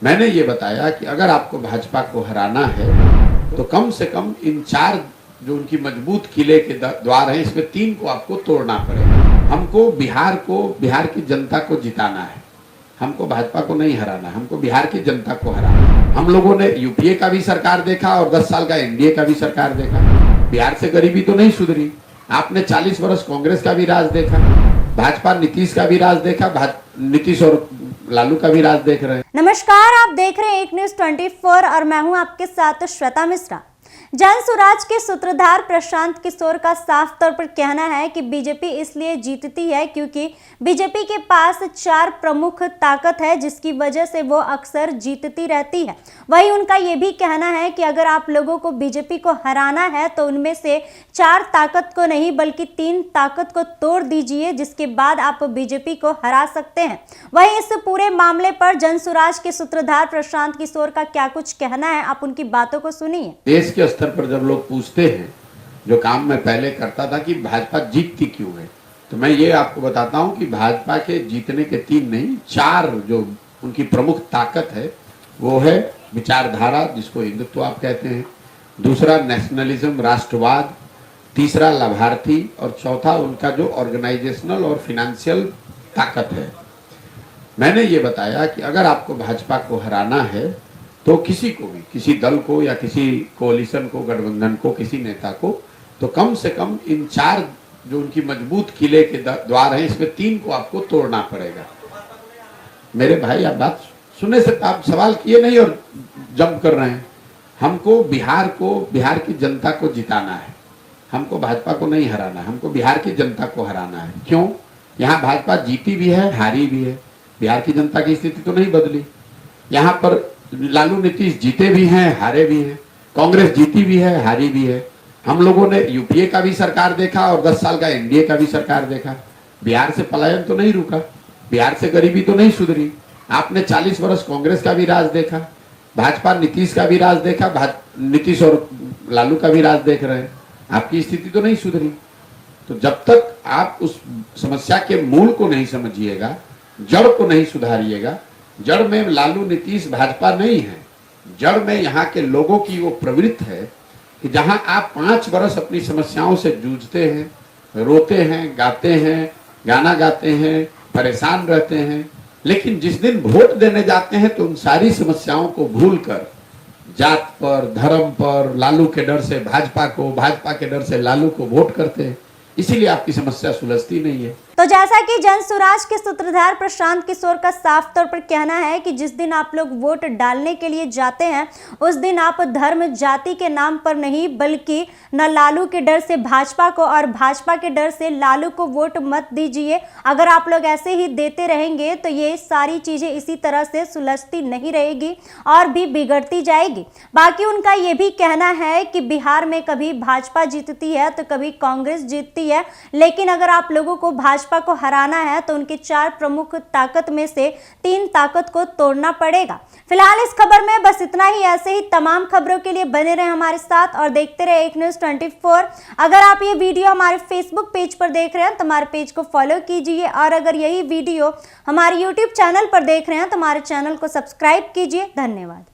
मैंने ये बताया कि अगर आपको भाजपा को हराना है तो कम से कम इन 4 जो उनकी मजबूत किले के द्वार हैं, इसमें 3 को आपको तोड़ना पड़ेगा। हमको बिहार की जनता को जिताना है, हमको भाजपा को नहीं हराना, हमको बिहार की जनता को हराना है। हम लोगों ने यूपीए का भी सरकार देखा और 10 साल का एनडीए का भी सरकार देखा। बिहार से गरीबी तो नहीं सुधरी। आपने 40 वर्ष कांग्रेस का भी राज देखा, भाजपा नीतीश का भी राज देखा, नीतीश और लालू का भी राज देख रहे हैं। नमस्कार, आप देख रहे हैं एक न्यूज 24 और मैं हूं आपके साथ श्वेता मिश्रा। जन स्वराज के सूत्रधार प्रशांत किशोर का साफ तौर पर कहना है कि बीजेपी इसलिए जीतती है क्योंकि बीजेपी के पास 4 प्रमुख ताकत है जिसकी वजह से वो अक्सर जीतती रहती है। वहीं उनका ये भी कहना है कि अगर आप लोगों को बीजेपी को हराना है तो उनमें से 4 ताकत को नहीं बल्कि 3 ताकत को तोड़ दीजिए, जिसके बाद आप बीजेपी को हरा सकते हैं। वहीं इस पूरे मामले पर जन स्वराज के सूत्रधार प्रशांत किशोर का क्या कुछ कहना है, आप उनकी बातों को सुनिए। देश के स्तर पर जब लोग पूछते हैं, जो काम मैं पहले करता था कि भाजपा जीतती क्यों है, तो मैं ये आपको बताता हूं कि भाजपा के जीतने के 3 नहीं 4 जो उनकी प्रमुख ताकत है वो है विचारधारा, जिसको हिंदुत्व आप कहते हैं, दूसरा नेशनलिज्म राष्ट्रवाद, तीसरा लाभार्थी और चौथा उनका जो ऑर्गेनाइजेशनल और फिनेंशियल ताकत है। मैंने ये बताया कि अगर आपको भाजपा को हराना है तो किसी को भी, किसी दल को या किसी कोalition को, गठबंधन को, किसी नेता को, तो कम से कम इन 4 जो उनकी मजबूत किले के द्वार हैं, इसमें 3 को आपको तोड़ना पड़ेगा। मेरे भाई, आप बात सुनने से आप सवाल किए नहीं और जंप कर रहे हैं। हमको बिहार की जनता को जिताना है, हमको भाजपा को नहीं हराना, हमको बिहार की जनता को हराना है। क्यों? यहाँ भाजपा जीती भी है, हारी भी है, बिहार की जनता की स्थिति तो नहीं बदली। यहाँ पर लालू नीतीश जीते भी हैं, हारे भी हैं, कांग्रेस जीती भी है, हारी भी है। हम लोगों ने यूपीए का भी सरकार देखा और 10 साल का एनडीए का भी सरकार देखा। बिहार से पलायन तो नहीं रुका, बिहार से गरीबी तो नहीं सुधरी। आपने 40 वर्ष कांग्रेस का भी राज देखा, भाजपा नीतीश का भी राज देखा, नीतीश और लालू का भी राज देख रहे हैं। आपकी स्थिति तो नहीं सुधरी। तो जब तक आप उस समस्या के मूल को नहीं समझिएगा, जड़ को नहीं सुधारिएगा, जड़ में लालू नीतीश भाजपा नहीं है, जड़ में यहाँ के लोगों की वो प्रवृत्ति है कि जहाँ आप 5 वर्ष अपनी समस्याओं से जूझते हैं, रोते हैं, गाते हैं, गाना गाते हैं, परेशान रहते हैं, लेकिन जिस दिन वोट देने जाते हैं तो उन सारी समस्याओं को भूलकर जात पर, धर्म पर, लालू के डर से भाजपा को, भाजपा के डर से लालू को वोट करते हैं। इसीलिए आपकी समस्या सुलझती नहीं है। तो जैसा कि जन स्वराज के सूत्रधार प्रशांत किशोर का साफ तौर पर कहना है कि जिस दिन आप लोग वोट डालने के लिए जाते हैं उस दिन आप धर्म जाति के नाम पर नहीं बल्कि न लालू के डर से भाजपा को और भाजपा के डर से लालू को वोट मत दीजिए। अगर आप लोग ऐसे ही देते रहेंगे तो ये सारी चीजें इसी तरह से सुलझती नहीं रहेगी और भी बिगड़ती जाएगी। बाकी उनका ये भी कहना है कि बिहार में कभी भाजपा जीतती है तो कभी कांग्रेस जीतती है, लेकिन अगर आप लोगों को भाजपा को हराना है तो उनके 4 प्रमुख ताकत में से 3 ताकत को तोड़ना पड़ेगा। फिलहाल इस खबर में बस इतना ही। ऐसे ही तमाम खबरों के लिए बने रहे हमारे साथ और देखते रहे एक न्यूज 24। अगर आप ये वीडियो हमारे फेसबुक पेज पर देख रहे हैं तो हमारे पेज को फॉलो कीजिए और अगर यही वीडियो हमारे यूट्यूब चैनल पर देख रहे हैं तो हमारे चैनल को सब्सक्राइब कीजिए। धन्यवाद।